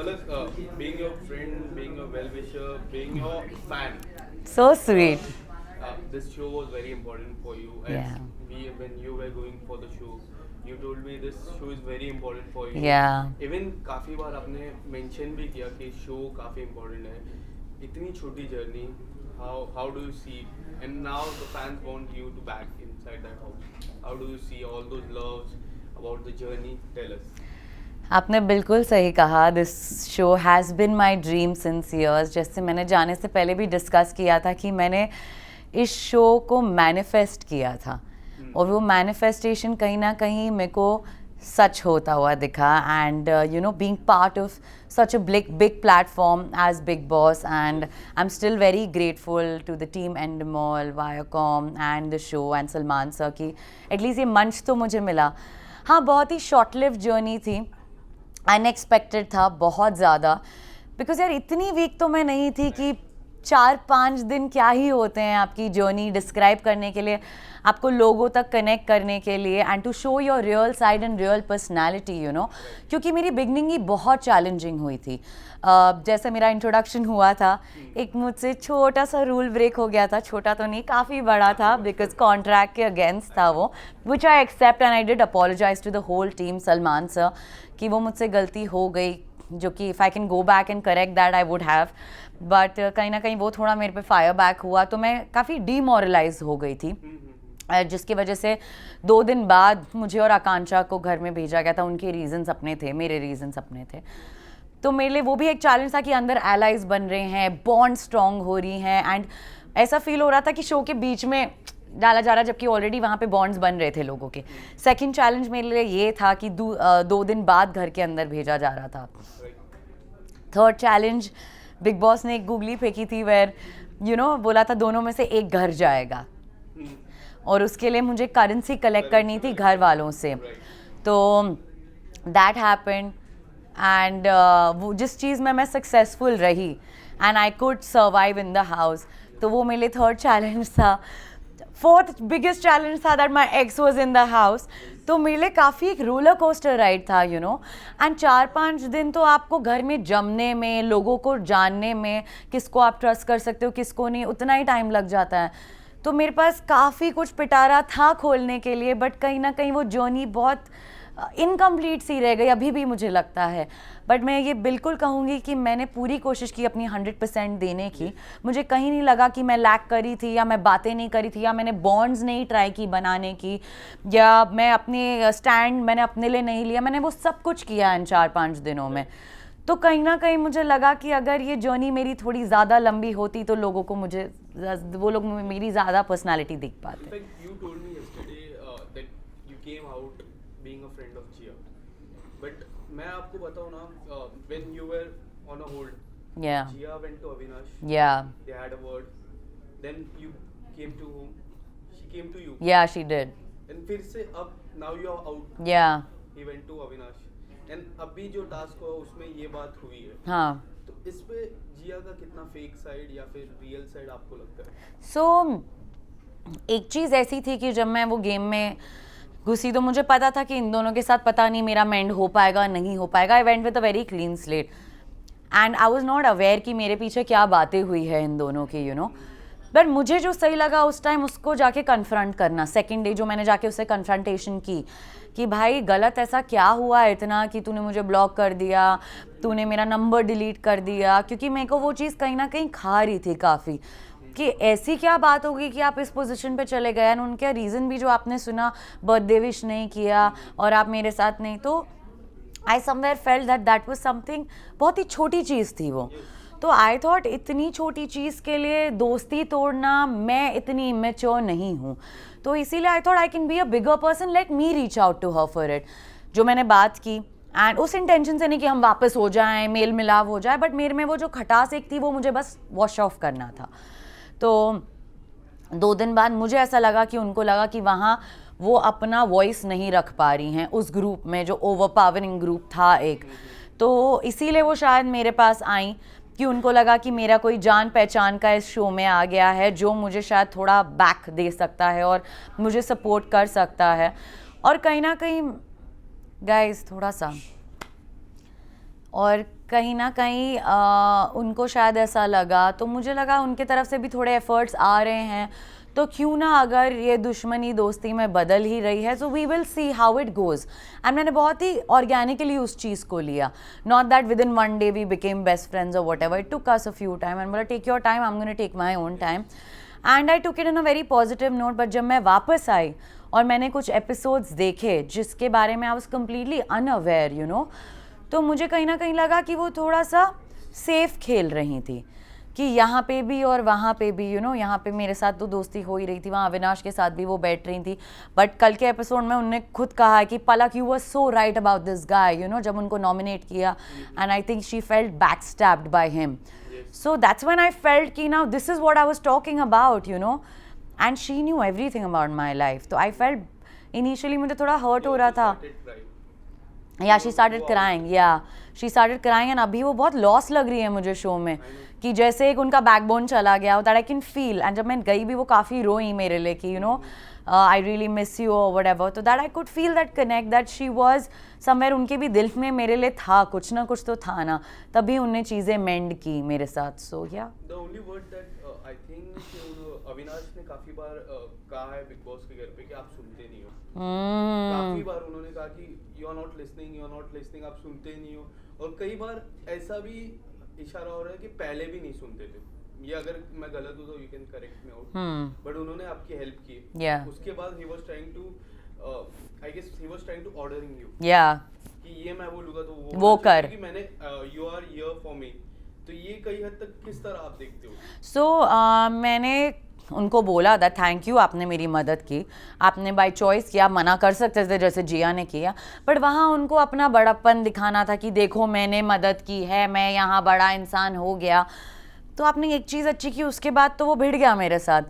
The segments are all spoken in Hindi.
Palak, being your friend, being your well-wisher, being your fan, So sweet. this show was very important for you. As Yeah. when you were going for the show, you told me this show is very important for you. Yeah. Even काफी बार आपने mention भी किया कि show काफी important है. इतनी छोटी journey, how do you see? And now the fans want you to back inside that house. How do you see all those loves about the journey? Tell us. आपने बिल्कुल सही कहा. This show has been my dream since years. जैसे मैंने जाने से पहले भी डिस्कस किया था कि मैंने इस शो को मैनिफेस्ट किया था और वो मैनिफेस्टेशन कहीं ना कहीं मेरे को सच होता हुआ दिखा. And you know being part of such a big platform as Big Boss, and I'm still very grateful to the team Endemol, Viacom and the show and Salman sir कि एटलीस्ट ये मंच तो मुझे मिला. हाँ, बहुत ही शॉर्ट लिव जर्नी थी. अनएक्सपेक्टेड था बहुत ज़्यादा, बिकॉज यार इतनी वीक तो मैं नहीं थी कि 4-5 दिन क्या ही होते हैं आपकी जर्नी डिस्क्राइब करने के लिए, आपको लोगों तक कनेक्ट करने के लिए and to show your real side and real personality, you know. क्योंकि मेरी बिगनिंग ही बहुत चैलेंजिंग हुई थी. जैसे मेरा इंट्रोडक्शन हुआ था, एक मुझसे छोटा सा रूल ब्रेक हो गया था. छोटा तो नहीं, काफ़ी बड़ा था, बिकॉज कॉन्ट्रैक्ट के अगेंस्ट था वो, which I accept and I did apologise to the whole team, Salman sir, कि वो मुझसे गलती हो गई, जो कि if I can go back and correct that I would have. But कहीं ना कहीं वो थोड़ा मेरे पे फायर बैक हुआ, तो मैं काफ़ी डीमोरलाइज हो गई थी, जिसकी वजह से 2 दिन बाद मुझे और आकांक्षा को घर में भेजा गया था. उनके रीजंस अपने थे, मेरे रीजंस अपने थे. तो मेरे लिए वो भी एक चैलेंज था कि अंदर एलाइज बन रहे हैं, बॉन्ड स्ट्रॉन्ग हो रही हैं, एंड ऐसा फील हो रहा था कि शो के बीच में डाला जा रहा, जबकि ऑलरेडी वहाँ पे बॉन्ड्स बन रहे थे लोगों के. सेकंड चैलेंज मेरे लिए ये था कि 2 दिन बाद घर के अंदर भेजा जा रहा था. थर्ड चैलेंज, बिग बॉस ने एक गूगली फेंकी थी, वेयर यू नो बोला था दोनों में से एक घर जाएगा, और उसके लिए मुझे करेंसी कलेक्ट करनी थी घर वालों से. तो दैट हैपेंड, एंड वो जिस चीज़ में मैं सक्सेसफुल रही and I could survive in the house, तो वो मेरे लिए थर्ड चैलेंज था. फोर्थ बिगेस्ट चैलेंज था that my x was in the house. तो मेरे लिए काफ़ी एक रोलर कोस्टर राइड था, यू नो. एंड 4-5 दिन तो आपको घर में जमने में, लोगों को जानने में, किसको आप ट्रस्ट कर सकते हो किसको नहीं, उतना ही टाइम लग जाता है. तो मेरे पास काफ़ी कुछ पिटारा था खोलने के लिए, बट कहीं ना कहीं वो जर्नी बहुत इनकम्प्लीट सी रह गई, अभी भी मुझे लगता है. बट मैं ये बिल्कुल कहूँगी कि मैंने पूरी कोशिश की अपनी 100% देने की. मुझे कहीं नहीं लगा कि मैं लैक करी थी, या मैं बातें नहीं करी थी, या मैंने बॉन्ड्स नहीं ट्राई की बनाने की, या मैं अपने स्टैंड मैंने अपने लिए नहीं लिया. मैंने वो सब कुछ किया इन 4-5 दिनों में. तो कहीं ना कहीं मुझे लगा कि अगर ये जर्नी मेरी थोड़ी ज़्यादा लंबी होती तो लोगों को वो लोग मेरी ज़्यादा पर्सनालिटी दिख पाते. In fact, you told me yesterday that you came out being a friend of Jia. But मैं आपको बताऊँ ना, when you were on a hold, Yeah. Jia went to Avinash. Yeah. They had a word. Then you came to whom? She came to you. Yeah, she did. And फिर से अब now you are out. Yeah. He went to Avinash. And अभी जो टास्क हुआ उसमें ये बात हुई है. हाँ. तो इस पे जिया का कितना फेक साइड या फिर रियल साइड आपको लगता है? एक चीज़ ऐसी थी कि जब मैं वो गेम में घुसी तो मुझे पता था कि इन दोनों के साथ पता नहीं मेरा मेंड हो पाएगा नहीं हो पाएगा. I went with a very clean slate and I was not aware कि मेरे पीछे क्या बातें हुई है इन दोनों की, यू नो. बट मुझे जो सही लगा उस टाइम उसको जाके कन्फ्रंट करना. सेकेंड डे जो मैंने जाके उससे कन्फ्रंटेशन की कि भाई गलत ऐसा क्या हुआ इतना कि तूने मुझे ब्लॉक कर दिया, तूने मेरा नंबर डिलीट कर दिया, क्योंकि मेरे को वो चीज़ कहीं ना कहीं खा रही थी काफ़ी, कि ऐसी क्या बात होगी कि आप इस पोजीशन पे चले गए. एंड उनका रीज़न भी जो आपने सुना, बर्थडे विश नहीं किया और आप मेरे साथ नहीं, तो I somewhere felt that was something, बहुत ही छोटी चीज़ थी वो. तो आई थॉट इतनी छोटी चीज़ के लिए दोस्ती तोड़ना, मैं इतनी इमेच्योर नहीं हूँ. तो इसीलिए I thought I can be a bigger person, let me reach out to her for it. जो मैंने बात की एंड उस इंटेंशन से नहीं कि हम वापस हो जाएं, मेल मिलाप हो जाए, बट मेरे में वो जो खटास एक थी वो मुझे बस वॉश ऑफ करना था. तो 2 दिन बाद मुझे ऐसा लगा कि उनको लगा कि वहाँ वो अपना वॉइस नहीं रख पा रही हैं उस ग्रुप में, जो ओवरपावरिंग ग्रुप था एक. तो इसीलिए वो शायद मेरे पास आई कि उनको लगा कि मेरा कोई जान पहचान का इस शो में आ गया है जो मुझे शायद थोड़ा बैक दे सकता है और मुझे सपोर्ट कर सकता है. और कहीं ना कहीं गाइस थोड़ा सा और कहीं ना कहीं उनको शायद ऐसा लगा, तो मुझे लगा उनके तरफ से भी थोड़े एफर्ट्स आ रहे हैं, तो क्यों ना अगर ये दुश्मनी दोस्ती में बदल ही रही है, so we will see how it goes. And मैंने बहुत ही ऑर्गेनिकली उस चीज़ को लिया, not that within one day we became best friends और whatever. It took us a few time and बोला take your time, I am gonna take my own time. And I took it in a very positive note. But जब मैं वापस आई और मैंने कुछ एपिसोड्स देखे जिसके बारे में I was completely unaware, you know, तो मुझे कहीं ना कहीं लगा कि वो थोड़ा सा सेफ खेल रही थी कि यहाँ पे भी और वहाँ पे भी, यू नो, यहाँ पे मेरे साथ तो दोस्ती हो ही रही थी, वहाँ अविनाश के साथ भी वो बैठ रही थी. बट कल के एपिसोड में उन्होंने खुद कहा कि Palak you were so right about this guy, you know, जब उनको नॉमिनेट किया, and I think she felt back stabbed by him. So that's when I felt कि now this is what I was talking about, you know, and she knew everything about my life. तो आई फेल्ट इनिशियली मुझे थोड़ा हर्ट हो रहा था. या शी स्टार्टेड क्राइंग एंड अभी वो बहुत लॉस लग रही है मुझे शो में, कि जैसे एक उनका बैकबोन चला गया, that I can feel. And जब मैं गई भी वो काफ़ी रोई मेरे लिए कि you know I really miss you और वट एवर. तो that I could feel that connect, that she was somewhere, उनके भी दिल में मेरे लिए था, कुछ ना कुछ तो था ना, तभी उनने चीज़ें मेंड की मेरे साथ. सो या the only word that I think Avinash ने काफी बार कहा है बिग बॉस के घर पे कि आप सुनते नहीं हो. काफी बार उन्होंने कहा कि यू आर नॉट लिसनिंग, आप सुनते नहीं हो. और कई बार ऐसा भी इशारा हो रहा है कि पहले भी नहीं सुनते थे. ये अगर मैं गलत हूँ तो you can correct me out. But उन्होंने आपकी हेल्प की. उसके बाद he was trying to I guess he was trying to ordering you कि ये मैं बोलूंगा तो वो कर, कि मैंने you are here for me. तो ये कई हद तक किस तरह आप देखते हो? सो मैंने उनको बोला था थैंक यू, आपने मेरी मदद की, आपने बाय चॉइस किया, मना कर सकते थे जैसे जिया ने किया, बट वहाँ उनको अपना बड़प्पन दिखाना था कि देखो मैंने मदद की है, मैं यहाँ बड़ा इंसान हो गया. तो आपने एक चीज़ अच्छी की, उसके बाद तो वो भिड़ गया मेरे साथ.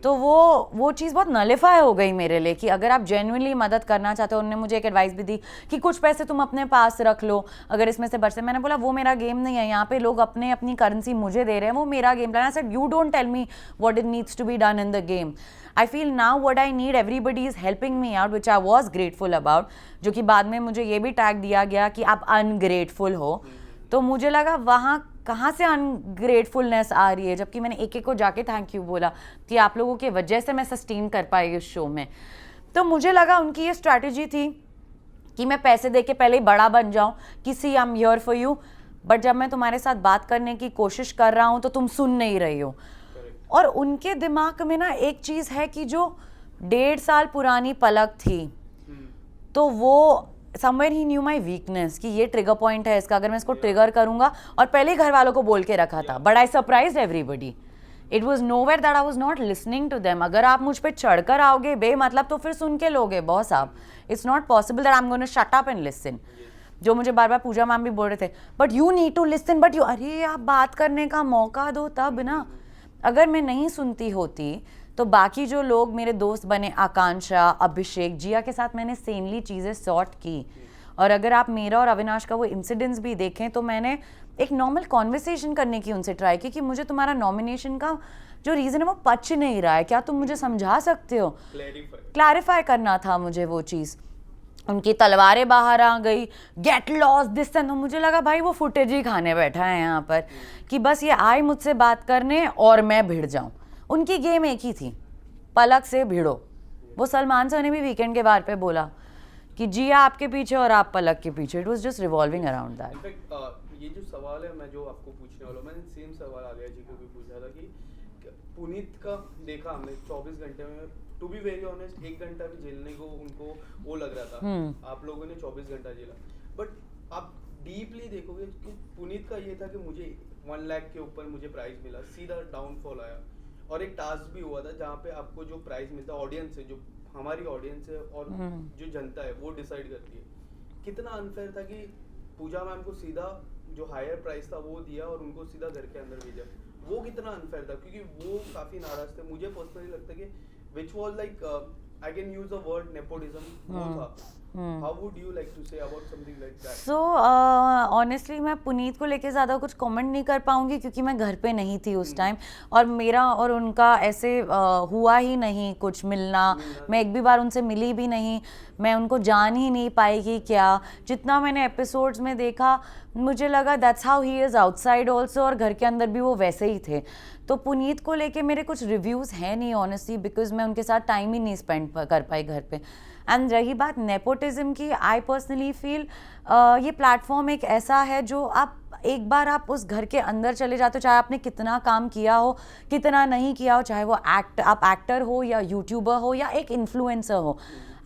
तो वो चीज़ बहुत नलिफाई हो गई मेरे लिए कि अगर आप जेन्युइनली मदद करना चाहते हो. उन्होंने मुझे एक एडवाइस भी दी कि कुछ पैसे तुम अपने पास रख लो अगर इसमें से बचते. मैंने बोला वो मेरा गेम नहीं है, यहाँ पे लोग अपनी करेंसी मुझे दे रहे हैं, वो मेरा game plan. I said you don't tell me what it needs to be done in the game. I feel now what I need, everybody is helping me out, which I was grateful about. जो कि बाद में मुझे ये भी टैग दिया गया कि आप अनग्रेटफुल हो. तो मुझे लगा वहाँ कहाँ से अनग्रेटफुलनेस आ रही है, जबकि मैंने एक को जाके थैंक यू बोला कि आप लोगों की वजह से मैं सस्टेन कर पाई इस शो में. तो मुझे लगा उनकी ये स्ट्रैटेजी थी कि मैं पैसे दे के पहले ही बड़ा बन जाऊं कि see I am here for you, but जब मैं तुम्हारे साथ बात करने की कोशिश कर रहा हूं तो तुम सुन नहीं रही हो. और उनके दिमाग में ना एक चीज़ है कि जो 1.5 साल पुरानी पलक थी, तो वो somewhere he knew my weakness कि ये ट्रिगर पॉइंट है इसका, अगर मैं इसको ट्रिगर करूंगा. और पहले ही घर वालों को बोल के रखा था, but I surprise everybody. It was nowhere that I was not listening to them. अगर आप मुझ पर चढ़कर आओगे बेमतलब तो फिर सुन के लोगे बॉस आप. It's not possible that I am gonna shut up and listen, जो मुझे बार बार पूजा मैम भी बोल रहे थे, but you need to listen. But you, अरे आप बात करने का मौका दो तब ना. अगर मैं नहीं सुनती होती तो बाकी जो लोग मेरे दोस्त बने, आकांक्षा, अभिषेक, जिया के साथ मैंने सेमली चीज़ें सॉर्ट की. और अगर आप मेरा और अविनाश का वो इंसिडेंट्स भी देखें तो मैंने एक नॉर्मल कॉन्वर्सेशन करने की उनसे ट्राई की कि मुझे तुम्हारा नॉमिनेशन का जो रीज़न है वो पच नहीं रहा है, क्या तुम मुझे समझा सकते हो. क्लैरिफाई करना था मुझे वो चीज़. उनकी तलवारें बाहर आ गई, गेट लॉस दिस एंड. मुझे लगा भाई वो फुटेज ही खाने बैठा है यहाँ पर कि बस ये आए मुझसे बात करने और मैं भिड़ जाऊँ. उनकी गेम एक ही थी, पलक से भिड़ो. वो सलमान सर ने भी वीकेंड के बार पे बोला कि जिया आपके पीछे और आप पलक के पीछे. It was just revolving around that. In fact ये जो सवाल है मैं जो आपको पूछने वाला हूँ, मैंने सेम सवाल आ गया जी को भी पूछा था कि पुनीत का देखा हमने 24 घंटे में, टू बी वेरी ऑनेस्ट 1 घंटा भी झेलने को उनको वो लग रहा था. आप लोगों ने 24 घंटा झेला. बट आप डीपली देखोगे कि पुनीत का ये था कि मुझे 1 लाख के ऊपर मुझे प्राइज मिला, सीधा डाउनफॉल आया. और एक टास्क भी हुआ था जहाँ पे आपको जो प्राइज मिलता है ऑडियंस से, जो हमारी ऑडियंस है और जो जनता है वो डिसाइड करती है. कितना अनफेयर था कि पूजा मैम को सीधा जो हायर प्राइस था वो दिया और उनको सीधा घर के अंदर भेजा. वो कितना अनफेयर था क्योंकि वो काफी नाराज थे. मुझे पर्सनली लगता है कि which was like I can use a word nepotism, वो था. How would you like to say about something like that? So honestly मैं पुनीत को लेके ज़्यादा कुछ कमेंट नहीं कर पाऊँगी क्योंकि मैं घर पे नहीं थी उस टाइम, और मेरा और उनका ऐसे हुआ ही नहीं कुछ मिलना। मैं एक भी बार उनसे मिली भी नहीं, मैं उनको जान ही नहीं पाई कि क्या। जितना मैंने एपिसोड्स में देखा मुझे लगा that's how he is outside also, और घर के अंदर भी वो वैसे ही थे। तो पुनीत को लेके मेरे कुछ रिव्यूज़ हैं नहीं ऑनेस्टली, बिकॉज मैं उनके साथ टाइम ही नहीं स्पेंड कर पाई घर पे। एंड रही बात नेपोटिज्म की, आई पर्सनली फील ये प्लेटफॉर्म एक ऐसा है जो आप एक बार आप उस घर के अंदर चले जाते हो, चाहे आपने कितना काम किया हो कितना नहीं किया हो, चाहे वो आप एक्टर हो या यूट्यूबर हो या एक इन्फ्लुएंसर हो,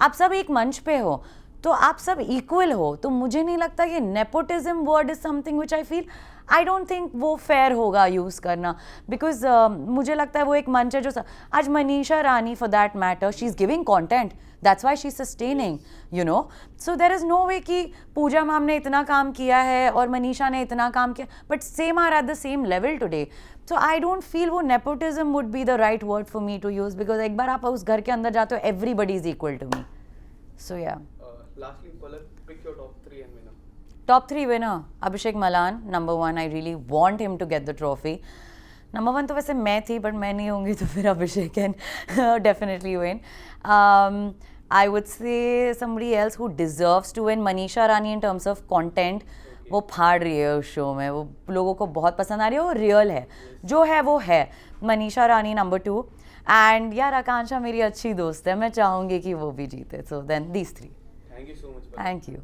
आप सब एक मंच पे हो, तो आप सब इक्वल हो। तो मुझे नहीं लगता ये nepotism word is something which I feel I don't think वो फेयर होगा यूज़ करना, बिकॉज मुझे लगता है वो एक मंच है जो आज Manisha Rani for that matter she is giving content, that's why she sustaining, you know. So there is no way कि पूजा मैम ने इतना काम किया है और मनीषा ने इतना काम किया, but same are at the same level today. So I don't feel वो nepotism would be the right word for me to use, because एक बार आप उस घर के अंदर जाते हो everybody is equal to me. So या Lastly, Palak, pick your top 3 and winner. Top 3 winner, Abhishek Malan, number 1. I really want him to get the trophy. Number 1 तो वैसे मैं थी, but मैं नहीं होंगी तो फिर अभिषेक can definitely win. I would say somebody else who deserves to win, Manisha Rani in terms of content. वो फाड़ रही है उस शो में, वो लोगों को बहुत पसंद आ रही है, वो रियल है, जो है वो है। मनीषा रानी नंबर 2, एंड यार आकांक्षा मेरी अच्छी दोस्त है, मैं चाहूँगी कि वो भी जीते। So then these 3. Thank you so much. Thank you.